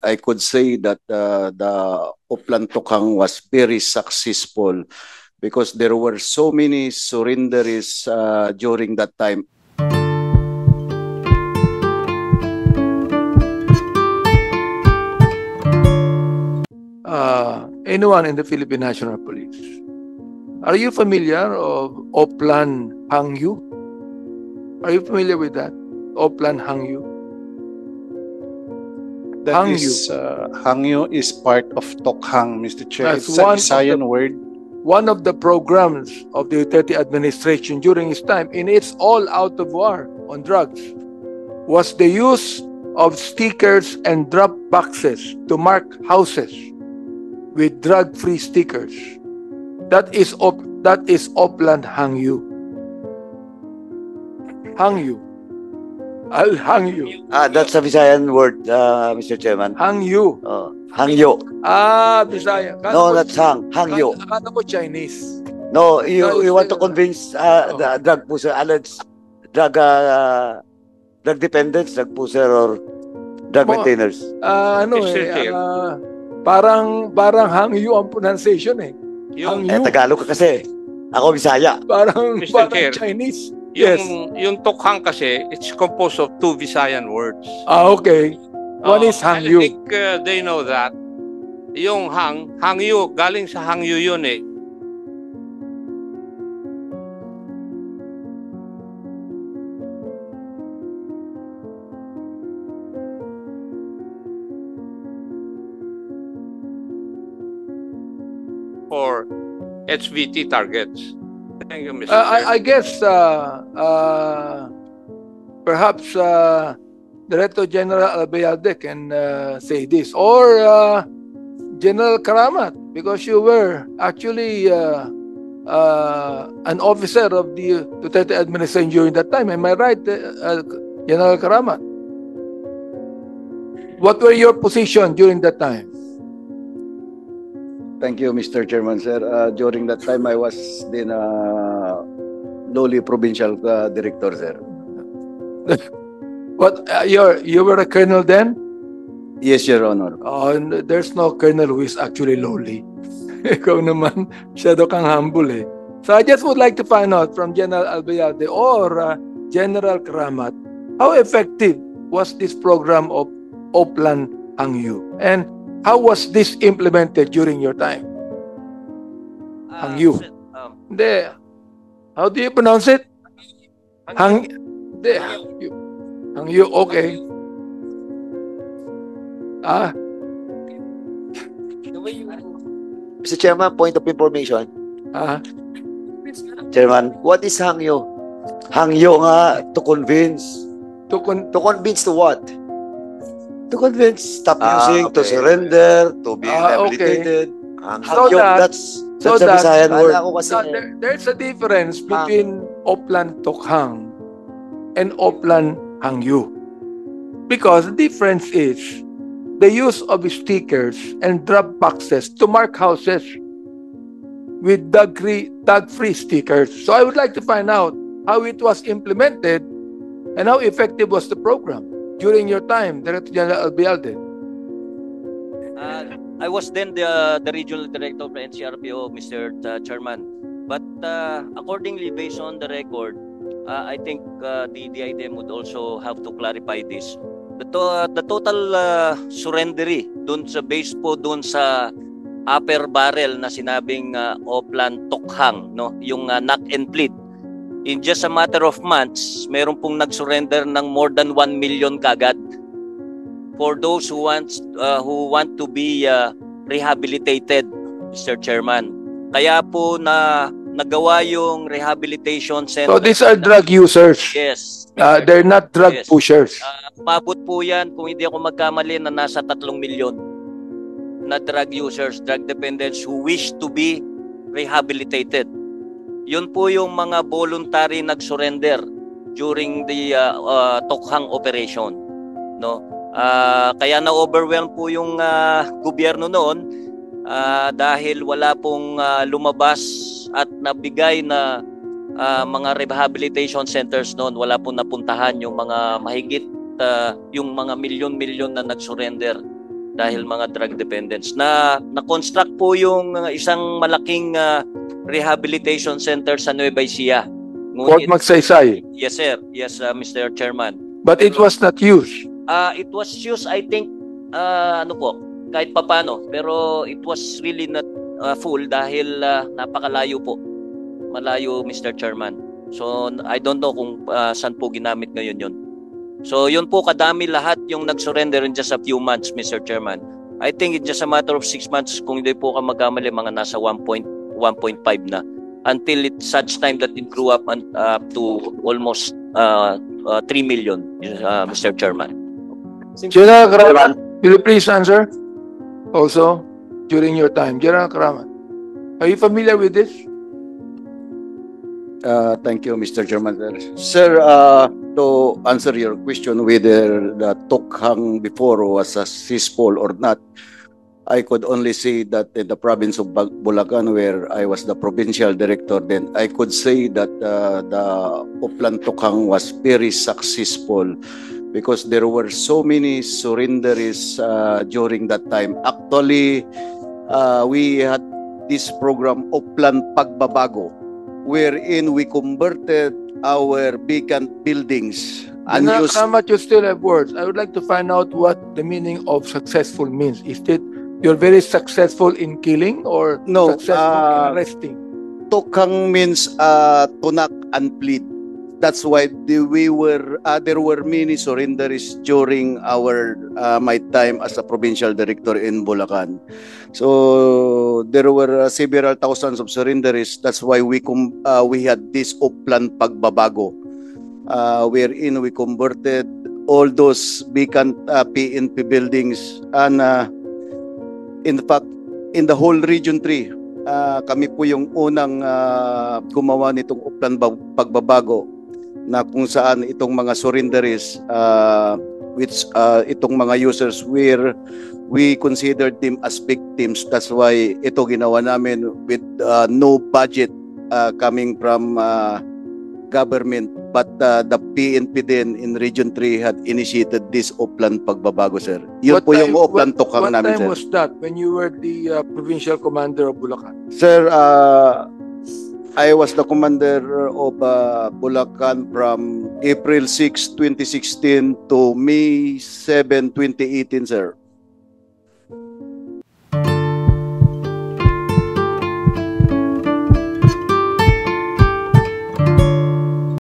I could say that the Oplan Tokhang was very successful because there were so many surrenderies during that time. Anyone in the Philippine National Police? Are you familiar of Oplan Hangyu? Are you familiar with that? Oplan Hangyu? That Hangyu. is, Hangyu is part of Tokhang, Mr. Chair. That's It's a one of Visayan the- word. One of the programs of the Duterte administration during its time, in its all out of war on drugs, was the use of stickers and drop boxes to mark houses with drug-free stickers. That is Oplan Hangyu. Hangyu. I'll hang you. That's a Visayan word, Mr. Chairman. Hangyu. Hangyo. Bisaya. No, that's hangyo. Akala ko Chinese. No, No, you want to it's, convince the drug pusher, alleged drug dependents, drug pusher, or drug maintainers. Mr. Chair. Parang Hangyu ang pronunciation eh. Hangyu. Tagalog ka kasi. Ako Bisaya. Parang Mr. Chair. Chinese. Yes. Yung Tokhang kasi, it's composed of two Visayan words. Okay. One is Hangyu. I think they know that. Yung Hangyu, galing sa Hangyu yun eh. For HVT targets. Thank you, Mr. Chair. I guess perhaps Director General Albayalde can say this, or General Karamat, because you were actually an officer of the Duterte administration during that time. Am I right, General Karamat? What were your position during that time? Thank you, Mr. Chairman, sir. During that time, I was then lowly provincial director, sir. What you were a colonel then? Yes, Your Honor. There's no colonel who is actually lowly. Ikaw naman, masyado kang humble eh. So I just would like to find out from General Albayalde or General Karamat, how effective was this program of Oplan Hangyu? And how was this implemented during your time? Hangyu. Hindi. How do you pronounce it? Hindi. Hangyu. Okay. Mr. Chairman, point of information. Chairman, what is Hangyo? Hangyo nga, to convince. To convince to what? To convince, stop using, to surrender, to be rehabilitated. So that's a Visayan word. There's a difference between Oplan Tokhang and Oplan Hangyu. Because the difference is the use of stickers and drop boxes to mark houses with dog-free stickers. So I would like to find out how it was implemented and how effective was the program during your time, Director General Albayalde. I was then the regional director of the NCRPO, Mr. Chairman. But accordingly, based on the record, I think the DIDM would also have to clarify this. The total surrendery dun sa base po dun sa upper barrel na sinabing Oplan Tokhang, no, yung knock and plead. In just a matter of months, meron pong nag-surrender ng more than 1 million kagad for those who want to be rehabilitated, Mr. Chairman. Kaya po nagawa yung rehabilitation center. So these are drug users. Yes. They're not drug pushers. Umabot po yan, kung hindi ako magkamali, na nasa 3 milyon na drug users, drug dependents who wish to be rehabilitated. Yun po yung mga voluntary nag-surrender during the Tokhang operation. No? Kaya na-overwhelm po yung gobyerno noon dahil wala pong lumabas at nabigay na mga rehabilitation centers noon. Wala pong napuntahan yung mga mahigit yung mga milyon-milyon na nag-surrender dahil mga drug dependents. Na-construct po yung isang malaking rehabilitation center sa Nueva Ecija. Fort Magsaysay. Yes, sir. Yes, Mr. Chairman. But it was not used. It was used, I think, kahit papano. Pero it was really not full dahil napakalayo po. Malayo, Mr. Chairman. So, I don't know kung saan po ginamit ngayon yun. So, yun po kadami lahat yung nag-surrender in just a few months, Mr. Chairman. I think it's just a matter of 6 months, kung hindi po ka magkamali, mga nasa 1.5 na. Until such time that it grew up to almost 3 million, Mr. Chairman. General Karaman, will you please answer? Also, during your time. General Karaman, are you familiar with this? Thank you, Mr. Chairman. Sir, to answer your question whether the Tokhang before was a CISPOL or not, I could only say that in the province of Bulacan, where I was the provincial director, then I could say that the Oplan Tokhang was very successful because there were so many surrenderies during that time. Actually, we had this program Oplan Pagbabago, wherein we converted our vacant buildings. General Karamat, you still have words. I would like to find out what the meaning of successful means. Is it you're very successful in killing or No, successful in arresting? Tokhang means to knock and plead. That's why there were many surrenderies during my time as a provincial director in Bulacan. So there were several thousands of surrenderies. That's why we had this Oplan Pagbabago, wherein we converted all those vacant PNP buildings, and in fact, in the whole Region 3, kami po yung unang gumawa nitong Oplan Pagbabago, na kung saan itong mga surrenderies, itong mga users, we considered them as victims. That's why ito ginawa namin with no budget coming from government, but the PNP din in Region 3 had initiated this Oplan Pagbabago, sir. Yun po yung Oplan Tokhang namin, sir. What time was that when you were the provincial commander of Bulacan? Sir, I was the commander of Bulacan from April 6, 2016 to May 7, 2018, sir.